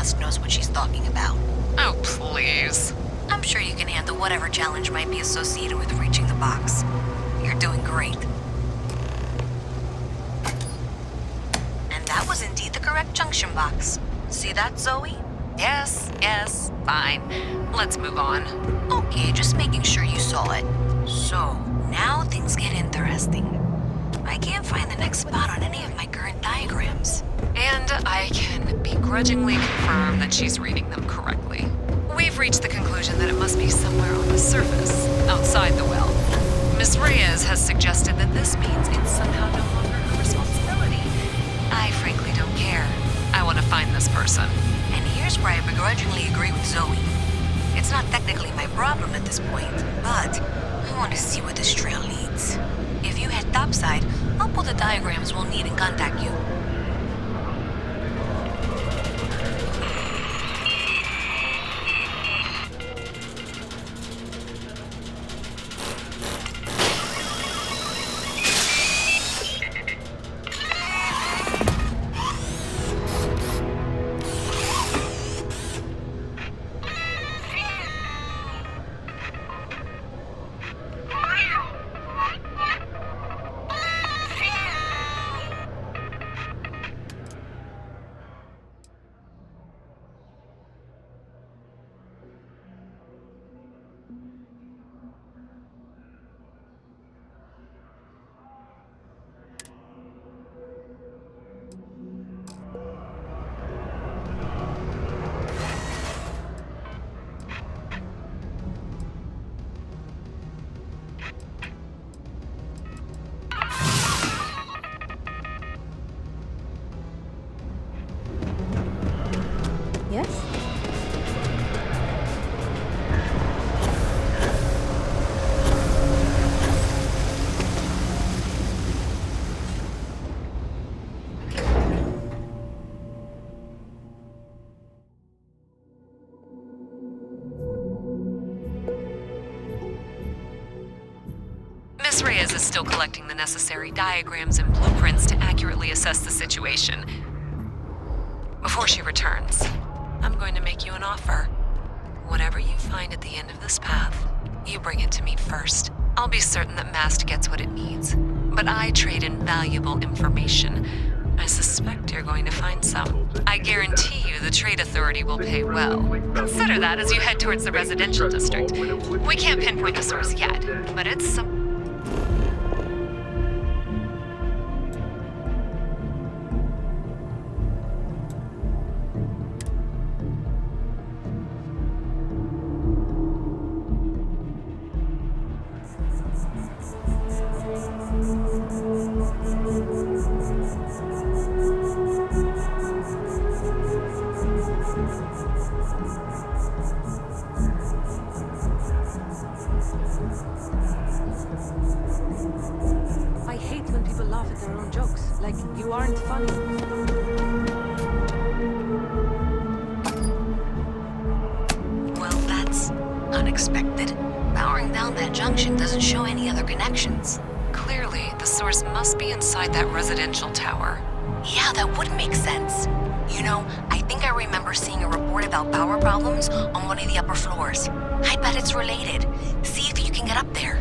mask knows what she's talking about. Oh, please. I'm sure you can handle whatever challenge might be associated with reaching the box. You're doing great. And that was indeed the correct junction box. See that, Zoe? Yes, fine. Let's move on. Okay, just making sure you saw it. So, now things get interesting. I can't find the next spot on any of my current diagrams. And I can begrudgingly confirm that she's reading them correctly. We've reached the conclusion that it must be somewhere on the surface, outside the well. Miss Reyes has suggested that this means it's somehow no longer her responsibility. I frankly don't care. I want to find this person. And here's where I begrudgingly agree with Zoe. It's not technically my problem at this point, but I want to see where this trail leads. If you head topside, I'll pull the diagrams we'll need and contact you. Yes? Miss Reyes is still collecting the necessary diagrams and blueprints to accurately assess the situation. Before she returns, I'm going to make you an offer. Whatever you find at the end of this path, you bring it to me first. I'll be certain that Mast gets what it needs, but I trade in valuable information. I suspect you're going to find some. I guarantee you the Trade Authority will pay well. Consider that as you head towards the residential district. We can't pinpoint the source yet, but it's some... I hate when people laugh at their own jokes. Like, you aren't funny. Well, that's unexpected. Powering down that junction doesn't show any other connections. Clearly, the source must be inside that residential tower. Yeah, that would make sense. You know, I think I remember seeing a report about power problems on one of the upper floors. I bet it's related. See if you can get up there.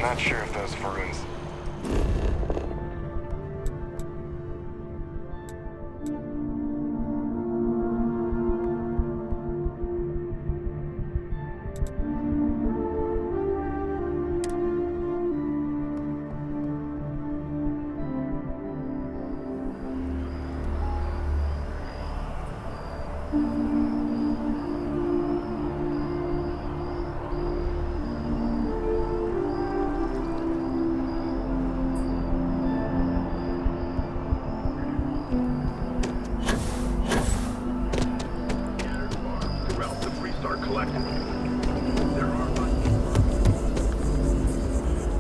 not sure if those ruins...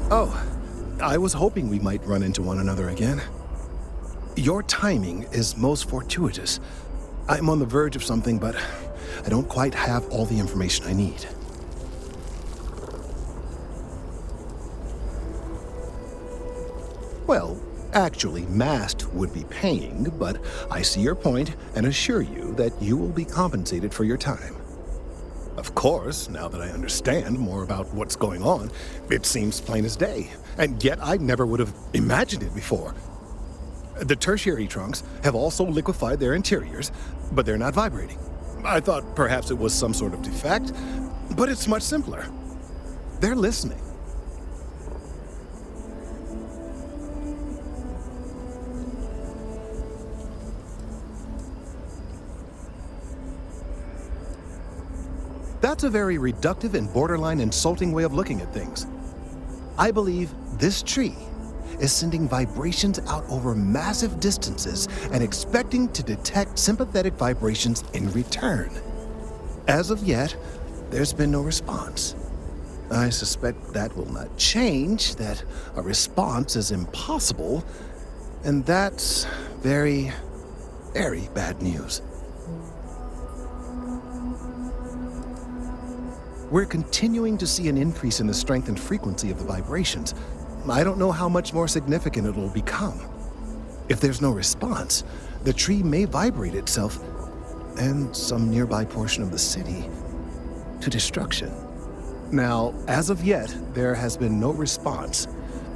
Oh, I was hoping we might run into one another again. Your timing is most fortuitous. I'm on the verge of something, but I don't quite have all the information I need. Well, actually, Mast would be paying, but I see your point and assure you that you will be compensated for your time. Of course, now that I understand more about what's going on, it seems plain as day, and yet I never would have imagined it before. The tertiary trunks have also liquefied their interiors, but they're not vibrating. I thought perhaps it was some sort of defect, but it's much simpler. They're listening. That's a very reductive and borderline insulting way of looking at things. I believe this tree is sending vibrations out over massive distances and expecting to detect sympathetic vibrations in return. As of yet, there's been no response. I suspect that will not change, that a response is impossible, and that's very, very bad news. We're continuing to see an increase in the strength and frequency of the vibrations. I don't know how much more significant it will become. If there's no response, the tree may vibrate itself, and some nearby portion of the city, to destruction. Now, as of yet, there has been no response,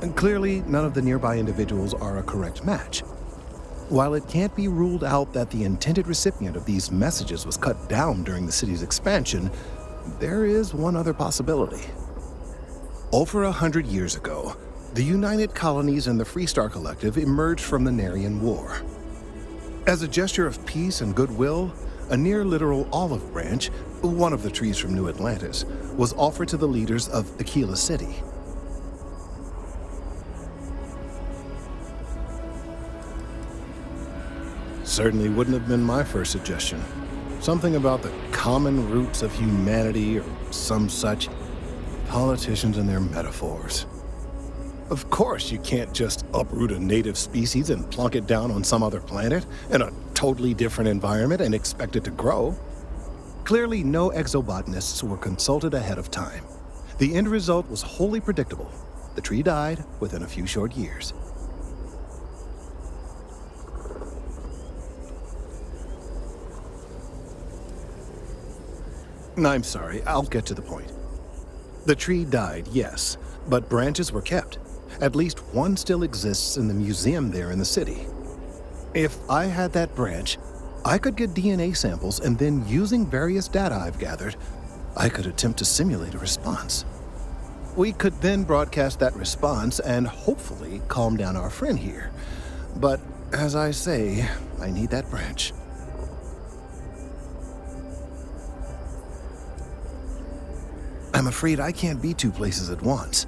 and clearly none of the nearby individuals are a correct match. While it can't be ruled out that the intended recipient of these messages was cut down during the city's expansion, there is one other possibility. Over 100 years ago, the United Colonies and the Freestar Collective emerged from the Narian War. As a gesture of peace and goodwill, a near-literal olive branch, one of the trees from New Atlantis, was offered to the leaders of Aquila City. Certainly wouldn't have been my first suggestion. Something about the common roots of humanity or some such. Politicians and their metaphors. Of course you can't just uproot a native species and plunk it down on some other planet in a totally different environment and expect it to grow. Clearly no exobotanists were consulted ahead of time. The end result was wholly predictable. The tree died within a few short years. I'm sorry, I'll get to the point. The tree died, yes, but branches were kept. At least one still exists in the museum there in the city. If I had that branch, I could get DNA samples, and then using various data I've gathered, I could attempt to simulate a response. We could then broadcast that response and hopefully calm down our friend here. But as I say, I need that branch. I'm afraid I can't be two places at once,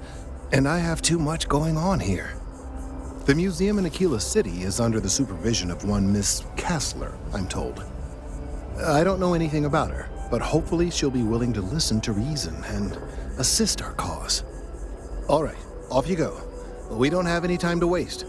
and I have too much going on here. The museum in Aquila City is under the supervision of one Miss Kassler, I'm told. I don't know anything about her, but hopefully she'll be willing to listen to reason and assist our cause. All right, off you go. We don't have any time to waste.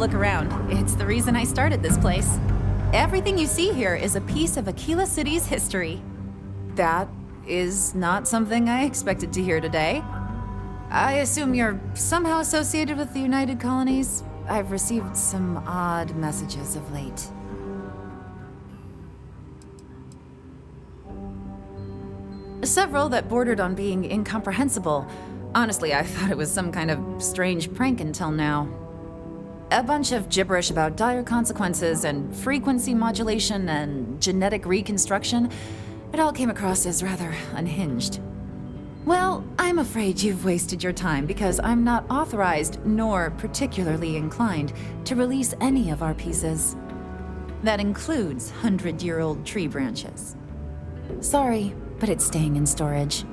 look around. It's the reason I started this place. Everything you see here is a piece of Aquila City's history. That is not something I expected to hear today. I assume you're somehow associated with the United Colonies? I've received some odd messages of late. Several that bordered on being incomprehensible. Honestly, I thought it was some kind of strange prank until now. A bunch of gibberish about dire consequences and frequency modulation and genetic reconstruction. It all came across as rather unhinged. Well, I'm afraid you've wasted your time because I'm not authorized nor particularly inclined to release any of our pieces. That includes 100-year-old tree branches. Sorry, but it's staying in storage.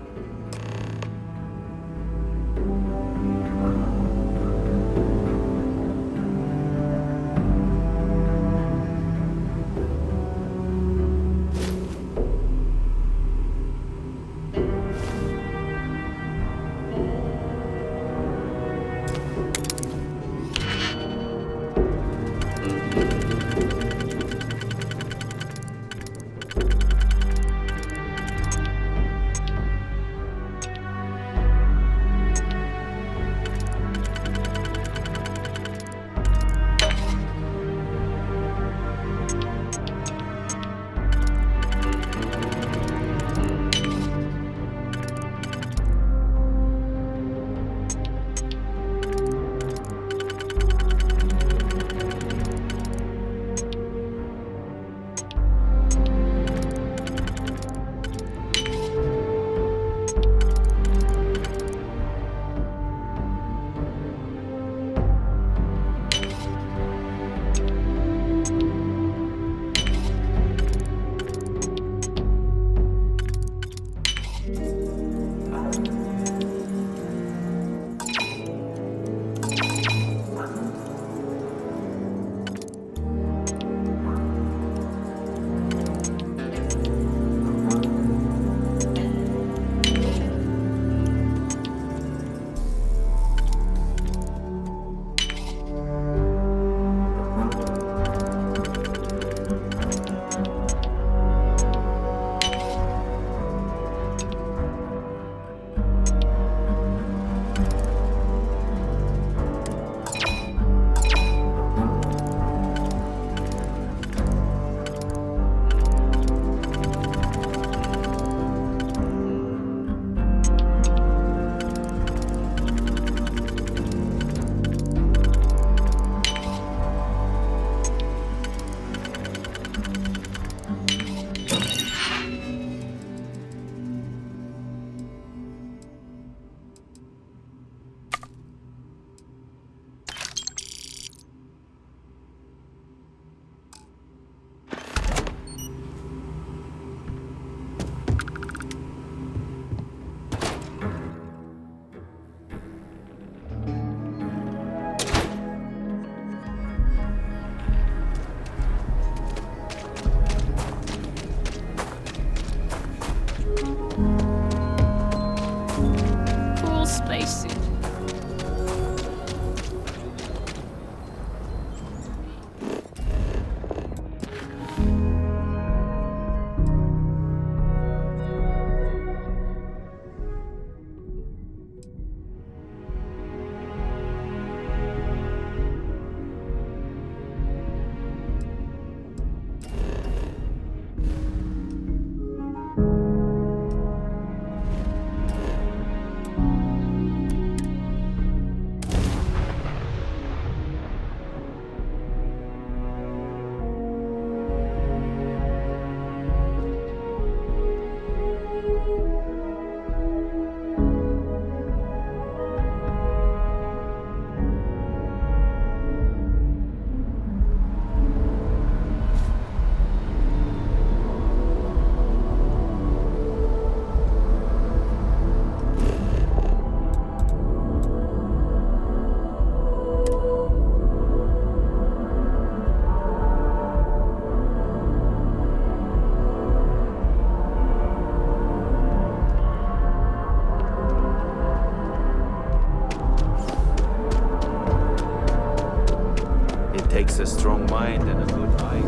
mind and a good eye.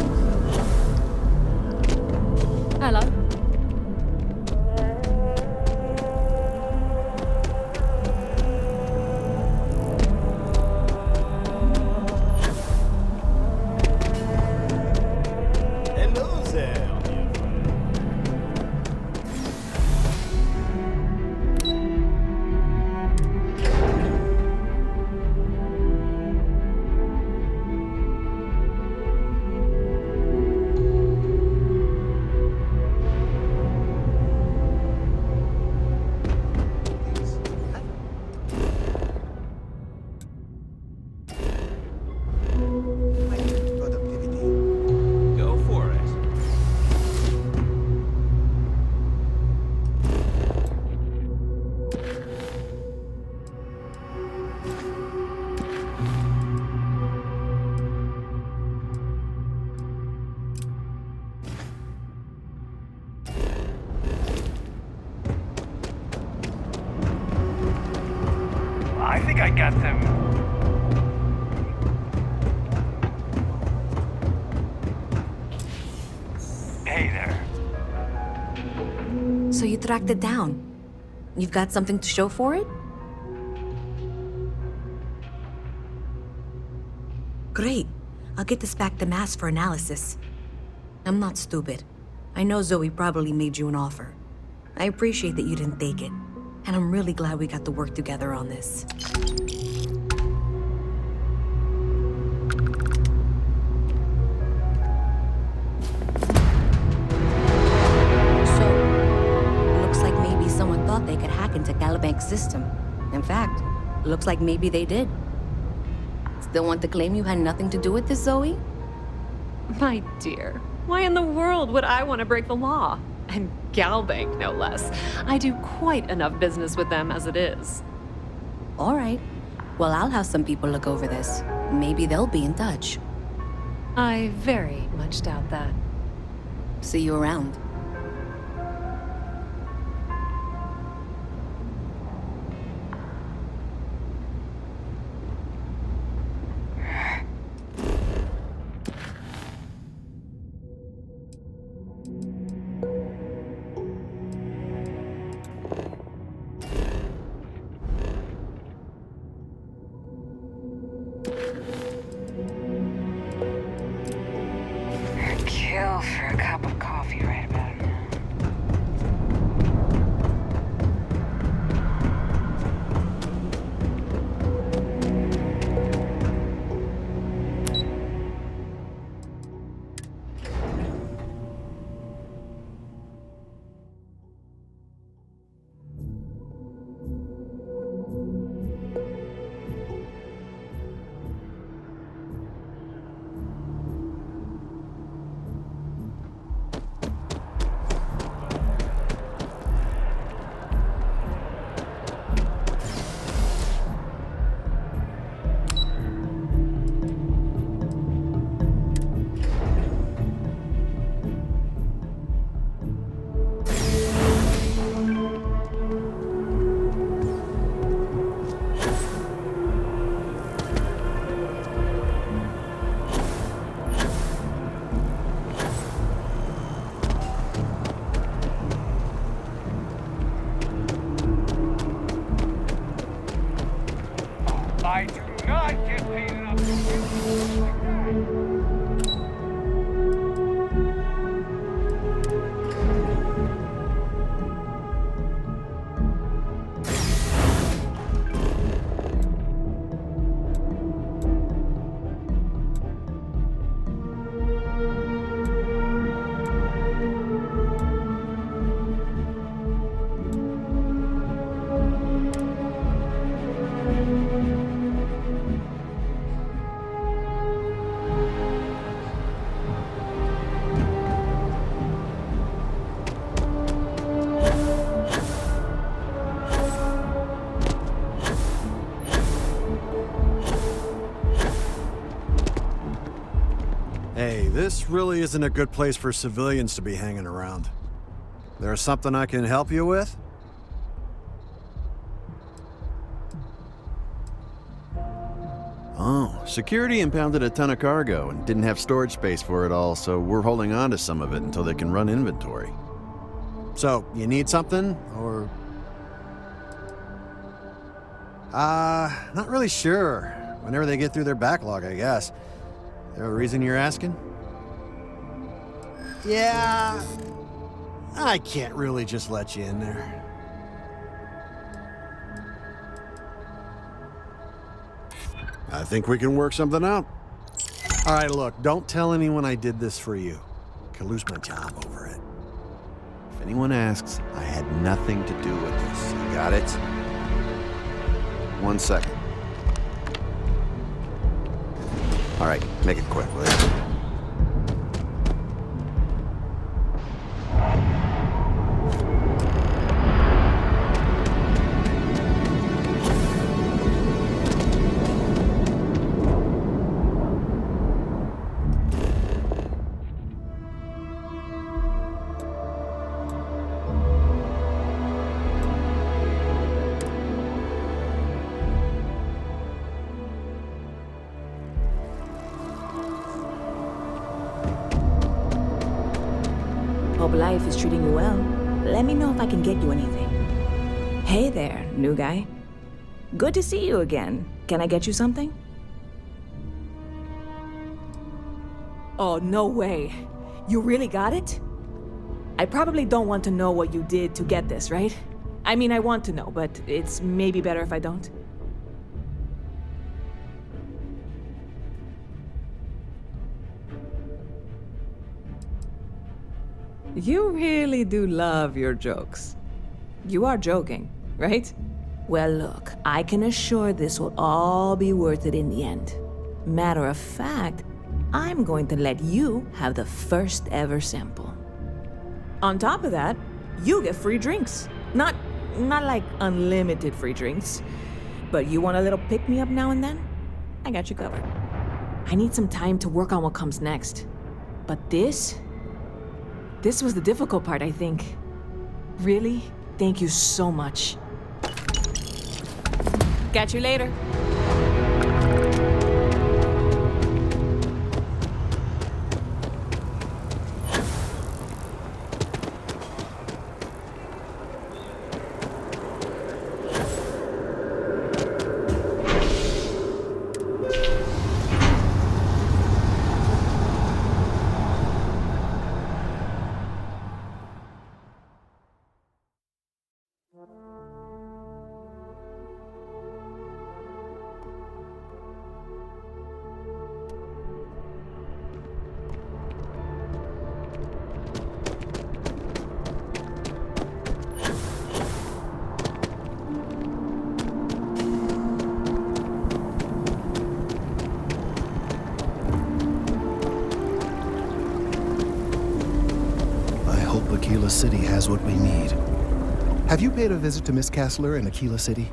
Hello. Hello there. Go for it. I think I got them. Hey there. So you tracked it down. You've got something to show for it? Great. I'll get this back to Mass for analysis. I'm not stupid. I know Zoe probably made you an offer. I appreciate that you didn't take it. And I'm really glad we got to work together on this. So, looks like maybe someone thought they could hack into Calibank's system. In fact, looks like maybe they did. Still want to claim you had nothing to do with this, Zoe? My dear, why in the world would I want to break the law? And Galbank, no less. I do quite enough business with them as it is. All right. Well, I'll have some people look over this. Maybe they'll be in touch. I very much doubt that. See you around. Kill for a cup of coffee right about now. I do not get paid enough to do like that. Hey, this really isn't a good place for civilians to be hanging around. There's something I can help you with? Oh, Security impounded a ton of cargo and didn't have storage space for it all, so we're holding on to some of it until they can run inventory. So, you need something, or...? Not really sure. Whenever they get through their backlog, I guess. There a reason you're asking? Yeah... I can't really just let you in there. I think we can work something out. All right, look, don't tell anyone I did this for you. Could lose my job over it. If anyone asks, I had nothing to do with this. You got it? 1 second. All right, make it quick, will you? Hope life is treating you well. Let me know if I can get you anything. Hey there, new guy. Good to see you again. Can I get you something? Oh, no way. You really got it? I probably don't want to know what you did to get this, right? I mean, I want to know, but it's maybe better if I don't. You really do love your jokes. You are joking, right? Well, look, I can assure this will all be worth it in the end. Matter of fact, I'm going to let you have the first ever sample. On top of that, you get free drinks. Not like unlimited free drinks, but you want a little pick-me-up now and then? I got you covered. I need some time to work on what comes next. But this was the difficult part, I think. Really, thank you so much. Catch you later. Aquila City has what we need. Have you paid a visit to Miss Castler in Aquila City?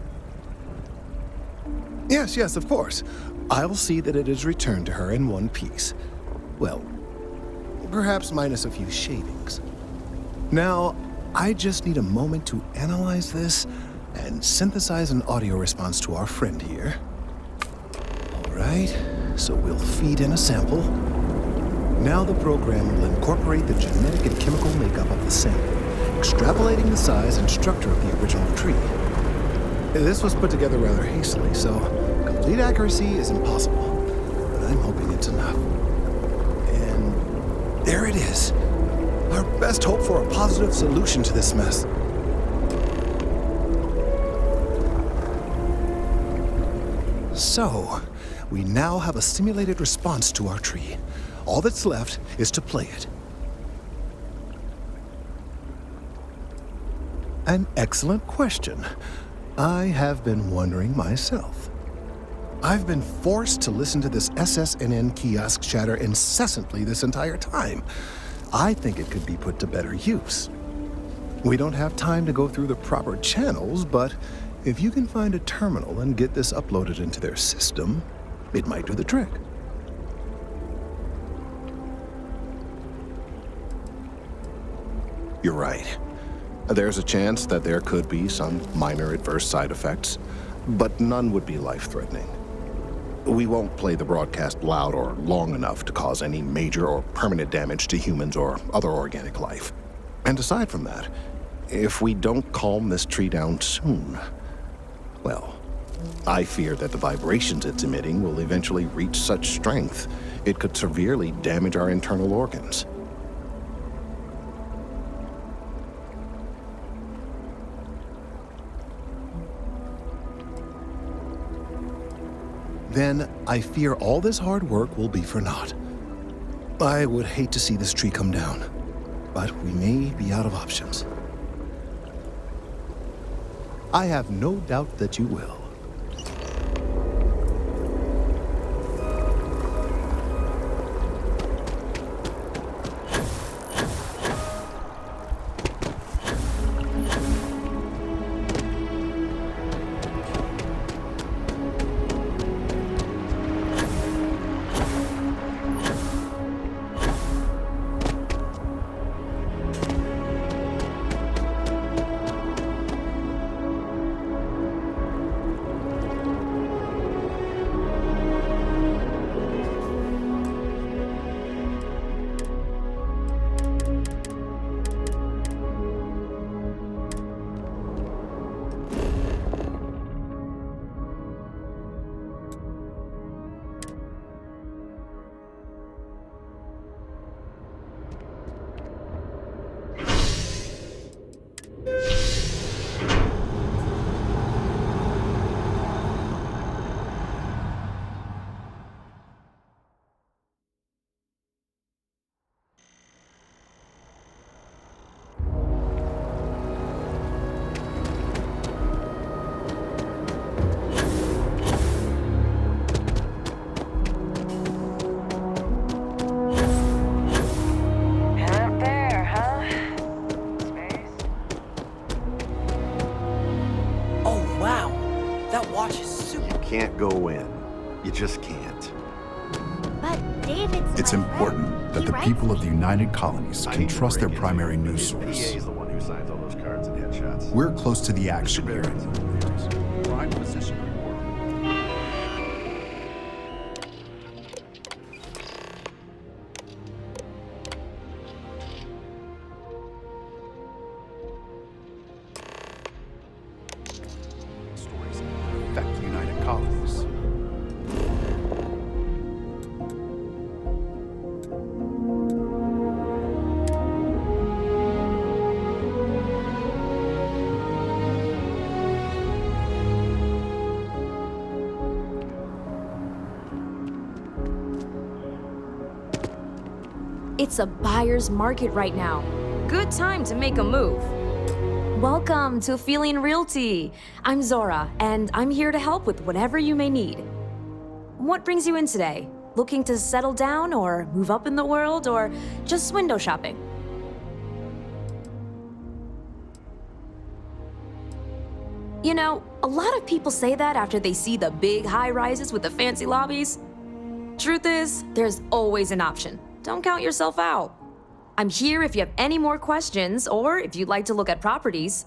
Yes, of course. I'll see that it is returned to her in one piece. Well, perhaps minus a few shavings. Now, I just need a moment to analyze this and synthesize an audio response to our friend here. All right, so we'll feed in a sample. Now the program will incorporate the genetic and chemical makeup of the sample, extrapolating the size and structure of the original tree. This was put together rather hastily, so complete accuracy is impossible, but I'm hoping it's enough. And there it is. Our best hope for a positive solution to this mess. So, we now have a simulated response to our tree. All that's left is to play it. An excellent question. I have been wondering myself. I've been forced to listen to this SSNN kiosk chatter incessantly this entire time. I think it could be put to better use. We don't have time to go through the proper channels, but if you can find a terminal and get this uploaded into their system, it might do the trick. You're right. There's a chance that there could be some minor adverse side effects, but none would be life-threatening. We won't play the broadcast loud or long enough to cause any major or permanent damage to humans or other organic life. And aside from that, if we don't calm this tree down soon, well, I fear that the vibrations it's emitting will eventually reach such strength it could severely damage our internal organs. Then I fear all this hard work will be for naught. I would hate to see this tree come down, but we may be out of options. I have no doubt that you will. Can't go in. You just can't. But David's It's my important friend. that He the writes people of me. the United Colonies can trust their primary news source. PA's the one who signs all those cards and headshots. We're close to the action here. Prime position report. Stories that affect the United Colonies. It's a buyer's market right now. Good time to make a move. Welcome to Feeling Realty. I'm Zora, and I'm here to help with whatever you may need. What brings you in today? Looking to settle down or move up in the world or just window shopping? You know, a lot of people say that after they see the big high rises with the fancy lobbies. Truth is, there's always an option. Don't count yourself out. I'm here if you have any more questions or if you'd like to look at properties.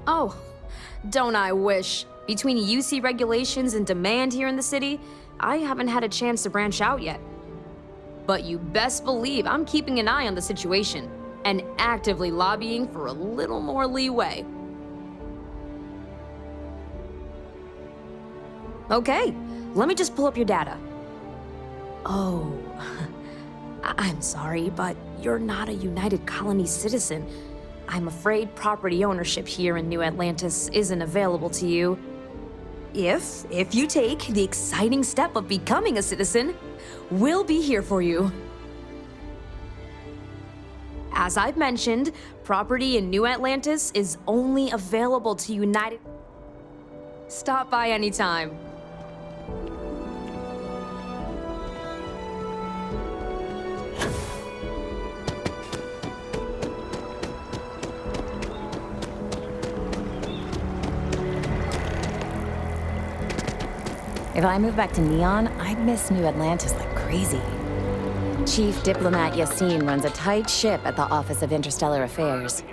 Oh, don't I wish. Between UC regulations and demand here in the city, I haven't had a chance to branch out yet. But you best believe I'm keeping an eye on the situation and actively lobbying for a little more leeway. Okay, let me just pull up your data. Oh, I'm sorry, but you're not a United Colony citizen. I'm afraid property ownership here in New Atlantis isn't available to you. If you take the exciting step of becoming a citizen, we'll be here for you. As I've mentioned, property in New Atlantis is only available to United... Stop by anytime. If I move back to Neon, I'd miss New Atlantis like crazy. Chief Diplomat Yassine runs a tight ship at the Office of Interstellar Affairs.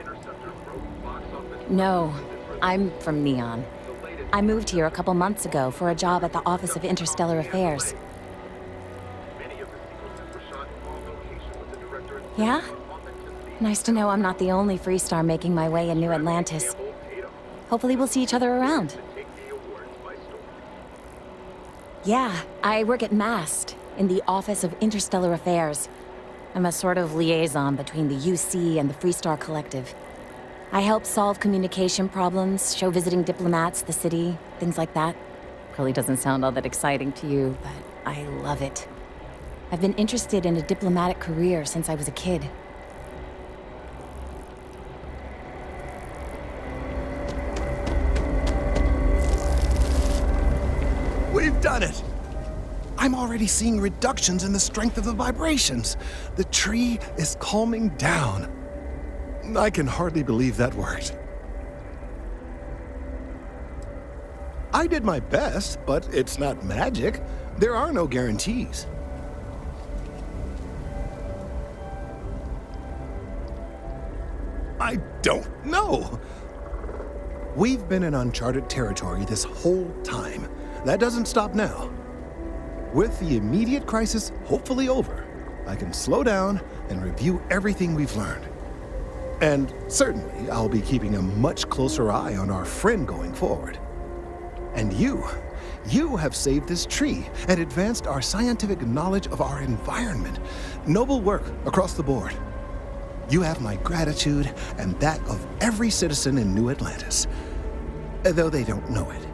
No, I'm from Neon. I moved here a couple months ago for a job at the Office of Interstellar Affairs. Yeah? Nice to know I'm not the only Freestar making my way in New Atlantis. Hopefully we'll see each other around. Yeah, I work at MAST, in the Office of Interstellar Affairs. I'm a sort of liaison between the UC and the Freestar Collective. I help solve communication problems, show visiting diplomats the city, things like that. Probably doesn't sound all that exciting to you, but I love it. I've been interested in a diplomatic career since I was a kid. We've done it! I'm already seeing reductions in the strength of the vibrations. The tree is calming down. I can hardly believe that worked. I did my best, but it's not magic. There are no guarantees. I don't know. We've been in uncharted territory this whole time. That doesn't stop now. With the immediate crisis hopefully over, I can slow down and review everything we've learned. And certainly, I'll be keeping a much closer eye on our friend going forward. And you have saved this tree and advanced our scientific knowledge of our environment. Noble work across the board. You have my gratitude and that of every citizen in New Atlantis, though they don't know it.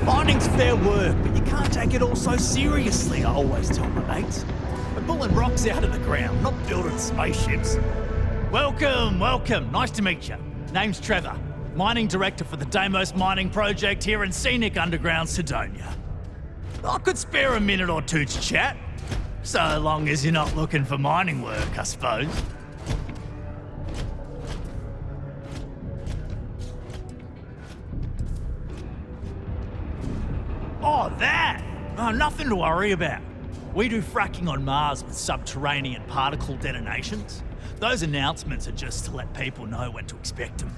Mining's fair work, but you can't take it all so seriously, I always tell my mates. We're pulling rocks out of the ground, not building spaceships. Welcome, welcome. Nice to meet you. Name's Trevor, mining director for the Deimos mining project here in scenic underground Sidonia. I could spare a minute or two to chat, so long as you're not looking for mining work, I suppose. Oh, that! Oh, nothing to worry about. We do fracking on Mars with subterranean particle detonations. Those announcements are just to let people know when to expect them.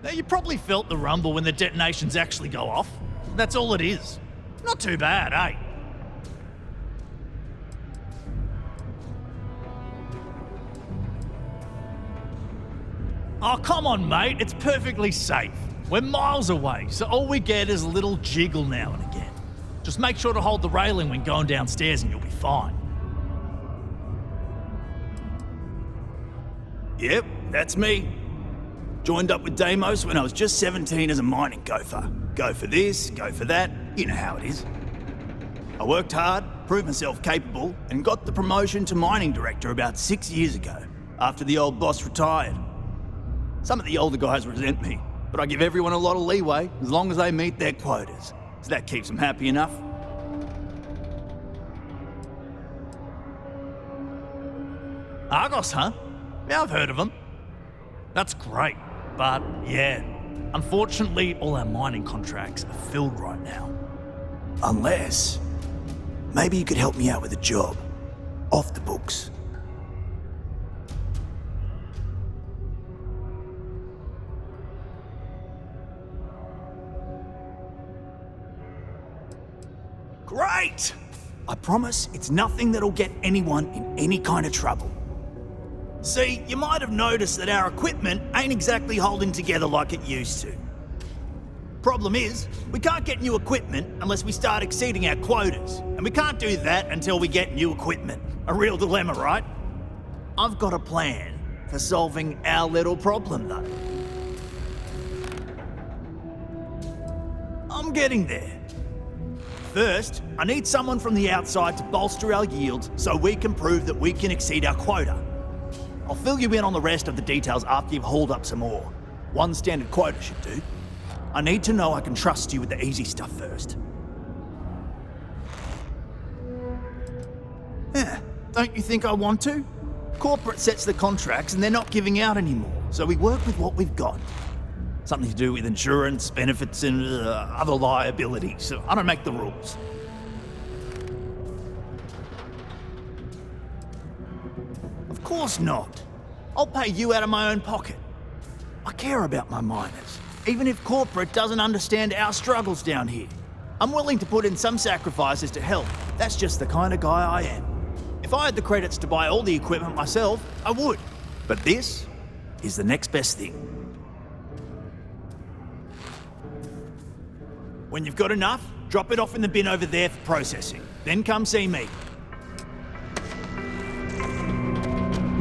Now, you probably felt the rumble when the detonations actually go off. That's all it is. Not too bad, eh? Oh, come on, mate. It's perfectly safe. We're miles away, so all we get is a little jiggle now and again. Just make sure to hold the railing when going downstairs and you'll be fine. Yep, that's me. Joined up with Deimos when I was just 17 as a mining gopher. Go for this, go for that, you know how it is. I worked hard, proved myself capable, and got the promotion to mining director about 6 years ago, after the old boss retired. Some of the older guys resent me, but I give everyone a lot of leeway as long as they meet their quotas. So that keeps them happy enough. Argos, huh? Yeah, I've heard of them. That's great, but yeah, unfortunately all our mining contracts are filled right now. Unless, maybe you could help me out with a job, off the books. Great! I promise it's nothing that'll get anyone in any kind of trouble. See, you might have noticed that our equipment ain't exactly holding together like it used to. Problem is, we can't get new equipment unless we start exceeding our quotas, and we can't do that until we get new equipment. A real dilemma, right? I've got a plan for solving our little problem, though. I'm getting there. First, I need someone from the outside to bolster our yields so we can prove that we can exceed our quota. I'll fill you in on the rest of the details after you've hauled up some more. One standard quota should do. I need to know I can trust you with the easy stuff first. Yeah, don't you think I want to? Corporate sets the contracts and they're not giving out anymore, so we work with what we've got. Something to do with insurance, benefits, and other liabilities, so I don't make the rules. Of course not. I'll pay you out of my own pocket. I care about my miners, even if corporate doesn't understand our struggles down here. I'm willing to put in some sacrifices to help. That's just the kind of guy I am. If I had the credits to buy all the equipment myself, I would. But this is the next best thing. When you've got enough, drop it off in the bin over there for processing. Then come see me.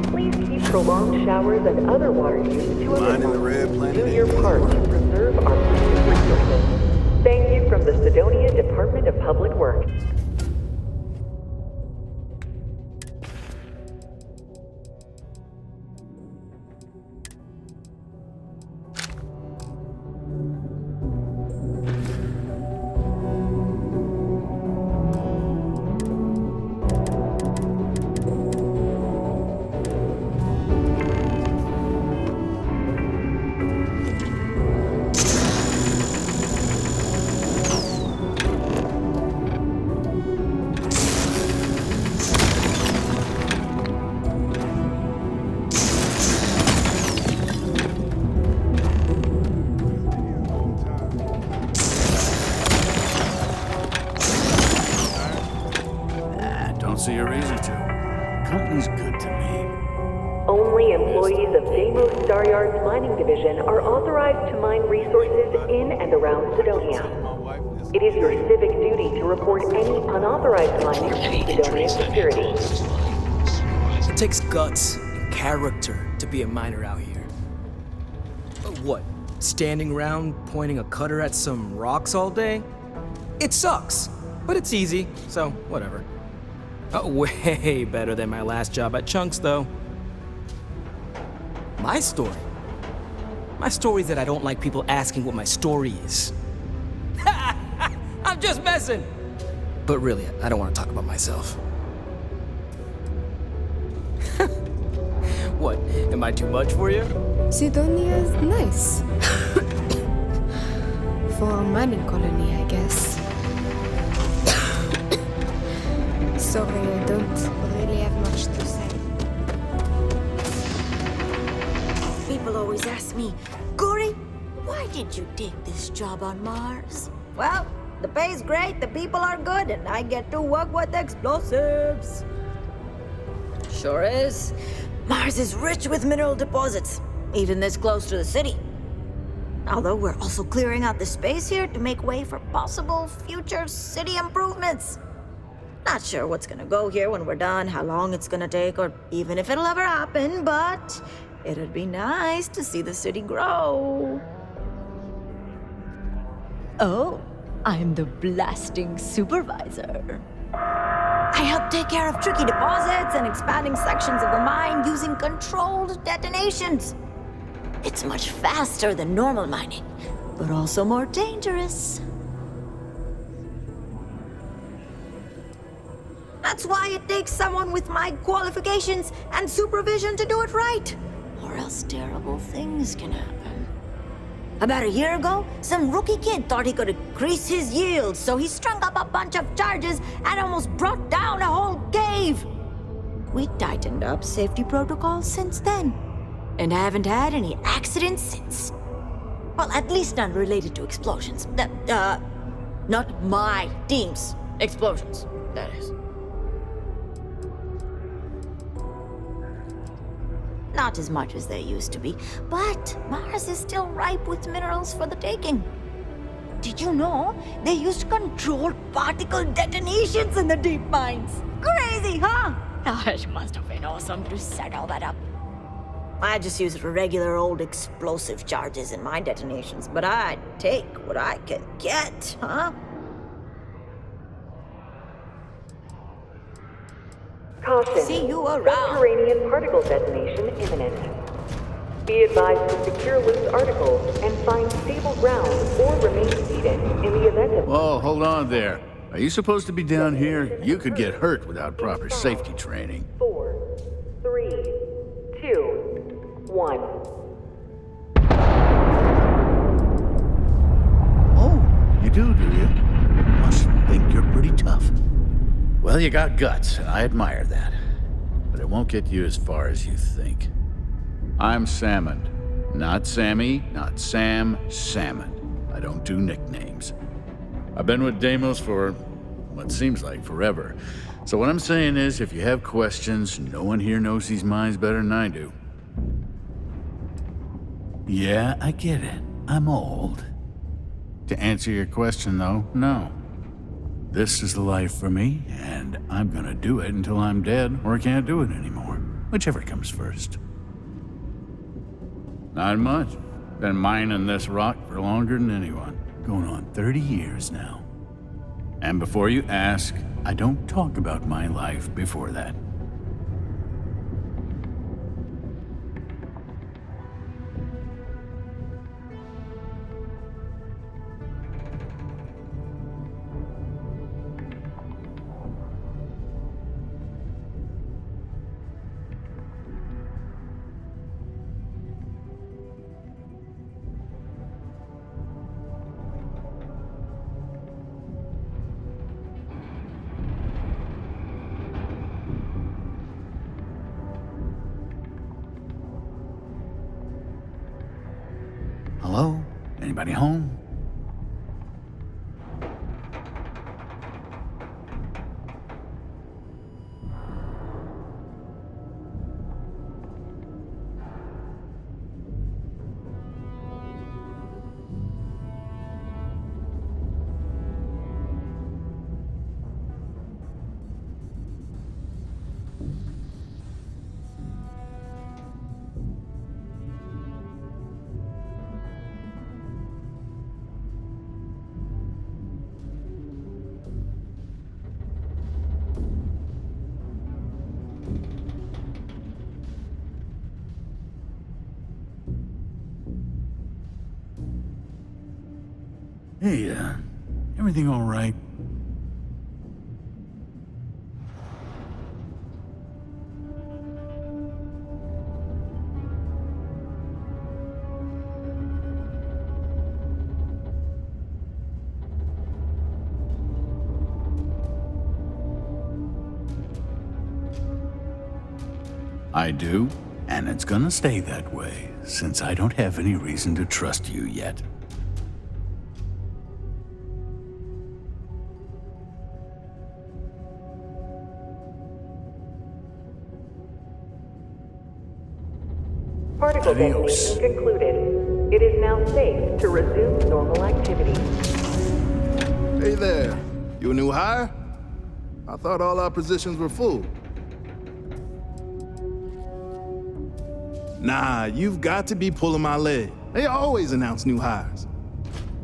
Please keep prolonged showers and other water use to a minimum. Do your part to preserve our precious resources. Thank you from the Sidonia Department of Public Works. See a reason to. Company's good to me. Only employees of Deimos Staryard's mining division are authorized to mine resources in and around Sidonia. It is your civic duty to report any unauthorized mining to Sidonia security. It takes guts and character to be a miner out here. What, standing around pointing a cutter at some rocks all day? It sucks, but it's easy, so whatever. Way better than my last job at Chunks, though. My story? My story is that I don't like people asking what my story is. I'm just messing! But really, I don't want to talk about myself. What, am I too much for you? Sidonia's nice. For a mining colony, I guess. Sorry, I don't really have much to say. People always ask me, Gory, why did you take this job on Mars? Well, the pay's great, the people are good, and I get to work with explosives. Sure is. Mars is rich with mineral deposits, even this close to the city. Although we're also clearing out the space here to make way for possible future city improvements. Not sure what's gonna go here when we're done, how long it's gonna take, or even if it'll ever happen, but It'd be nice to see the city grow. Oh, I'm the blasting supervisor. I help take care of tricky deposits and expanding sections of the mine using controlled detonations. It's much faster than normal mining, but also more dangerous. That's why it takes someone with my qualifications and supervision to do it right, or else terrible things can happen. About a year ago, some rookie kid thought he could increase his yield, so he strung up a bunch of charges and almost brought down a whole cave. We tightened up safety protocols since then, and haven't had any accidents since. Well, at least none related to explosions. Not my team's explosions, that is. Not as much as there used to be, but Mars is still ripe with minerals for the taking. Did you know they used controlled particle detonations in the deep mines? Crazy, huh? It must have been awesome to set all that up. I just use regular old explosive charges in my detonations, but I take what I can get, huh? Caution. See you around. Subterranean particle detonation imminent. Be advised to secure loose articles and find stable ground or remain seated in the event of... Whoa, hold on there. Are you supposed to be down here? You could get hurt without proper safety training. 4, 3, 2, 1. Oh, you do you? Must think you're pretty tough. Well, you got guts, and I admire that. But it won't get you as far as you think. I'm Salmon. Not Sammy, not Sam, Salmon. I don't do nicknames. I've been with Deimos for what seems like forever. So what I'm saying is, if you have questions, no one here knows these mines better than I do. Yeah, I get it. I'm old. To answer your question, though, no. This is the life for me, and I'm gonna do it until I'm dead or can't do it anymore. Whichever comes first. Not much. Been mining this rock for longer than anyone. Going on 30 years now. And before you ask, I don't talk about my life before that. Hello? Anybody home? Hey, everything all right? I do, and it's gonna stay that way, since I don't have any reason to trust you yet. Particle Adios. detonation concluded. It is now safe to resume normal activity. Hey there. You a new hire? I thought all our positions were full. Nah, you've got to be pulling my leg. They always announce new hires.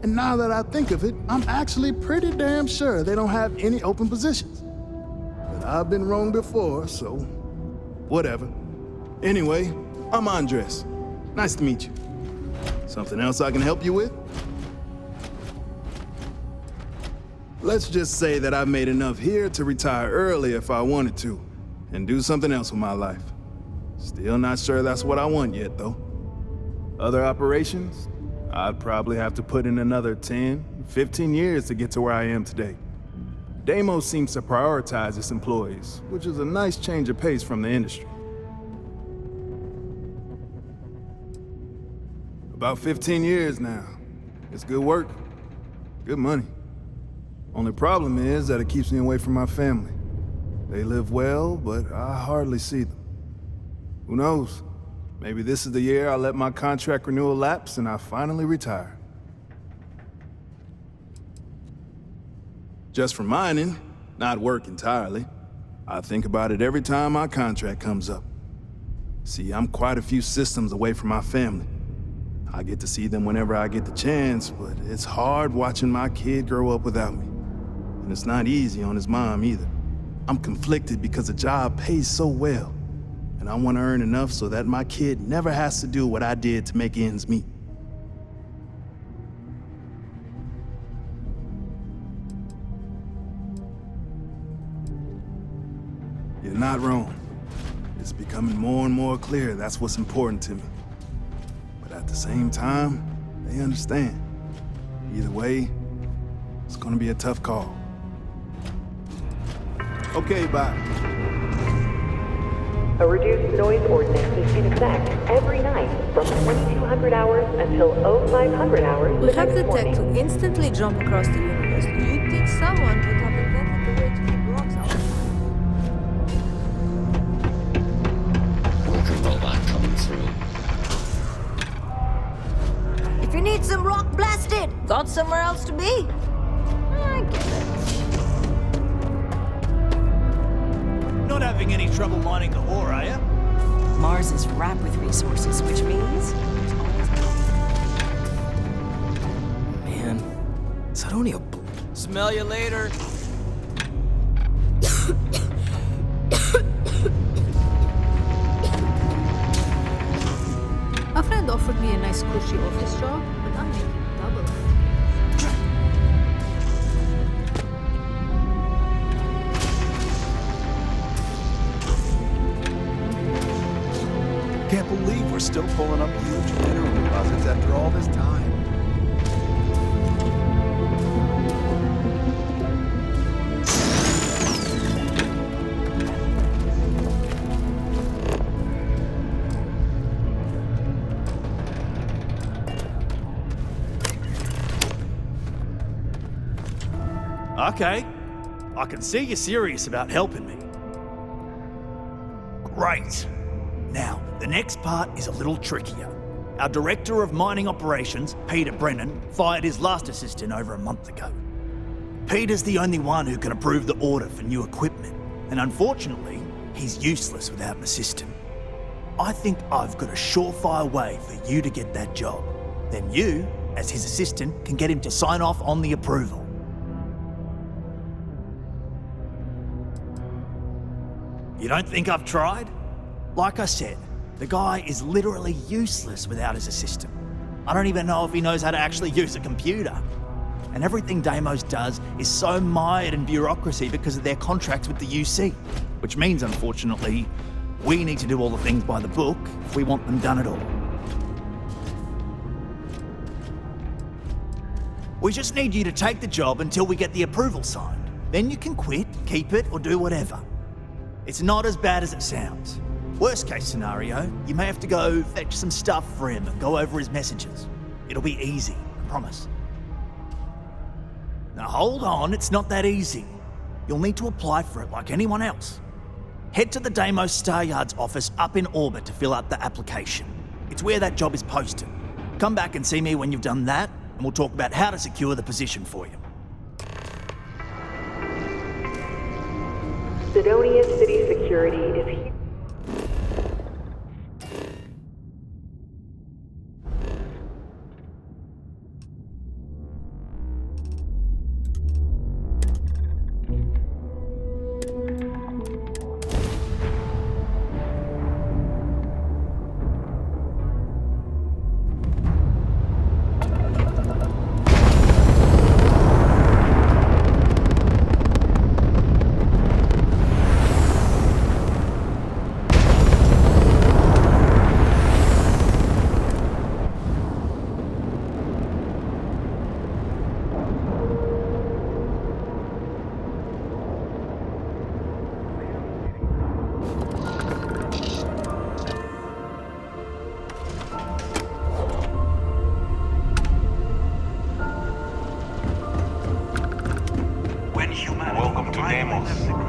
And now that I think of it, I'm actually pretty damn sure they don't have any open positions. But I've been wrong before, so whatever. Anyway, I'm Andres. Nice to meet you. Something else I can help you with? Let's just say that I've made enough here to retire early if I wanted to, and do something else with my life. Still not sure that's what I want yet, though. Other operations? I'd probably have to put in another 10, 15 years to get to where I am today. Deimos seems to prioritize its employees, which is a nice change of pace from the industry. About 15 years now. It's good work, good money. Only problem is that it keeps me away from my family. They live well, but I hardly see them. Who knows? Maybe this is the year I let my contract renewal lapse and I finally retire. Just from mining, not work entirely. I think about it every time my contract comes up. See, I'm quite a few systems away from my family. I get to see them whenever I get the chance, but it's hard watching my kid grow up without me. And it's not easy on his mom either. I'm conflicted because the job pays so well, and I want to earn enough so that my kid never has to do what I did to make ends meet. You're not wrong. It's becoming more and more clear that's what's important to me. But at the same time, they understand. Either way, it's gonna be a tough call. Okay, bye. A reduced noise ordinance is in effect every night from 2200 hours until 0500 hours We the have next the tech morning. to instantly jump across the universe. You'd think someone would have invented the way to keep rocks out. Worker robot coming through. If you need some rock blasted, got somewhere else to be? I get it. Not having any trouble mining the ore, are you? Mars is wrapped with resources, which means Man, Saronia. Smell you later. A friend offered me a nice cushy office job, but I'm making double. Can't believe we're still pulling up huge mineral deposits after all this time. Okay. I can see you're serious about helping me. Great. Now, the next part is a little trickier. Our Director of Mining Operations, Peter Brennan, fired his last assistant over a month ago. Peter's the only one who can approve the order for new equipment, and unfortunately, he's useless without an assistant. I think I've got a surefire way for you to get that job. Then you, as his assistant, can get him to sign off on the approval. You don't think I've tried? Like I said, the guy is literally useless without his assistant. I don't even know if he knows how to actually use a computer. And everything Deimos does is so mired in bureaucracy because of their contracts with the UC. Which means, unfortunately, we need to do all the things by the book if we want them done at all. We just need you to take the job until we get the approval signed. Then you can quit, keep it, or do whatever. It's not as bad as it sounds. Worst case scenario, you may have to go fetch some stuff for him and go over his messages. It'll be easy, I promise. Now hold on, it's not that easy. You'll need to apply for it like anyone else. Head to the Deimos Star Yard's office up in orbit to fill out the application. It's where that job is posted. Come back and see me when you've done that, and we'll talk about how to secure the position for you. Sidonia City Security is here. when humanity... Welcome to Deimos.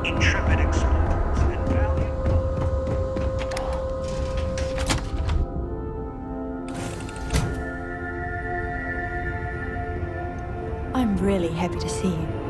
Intrepid explorers and valiant... I'm really happy to see you.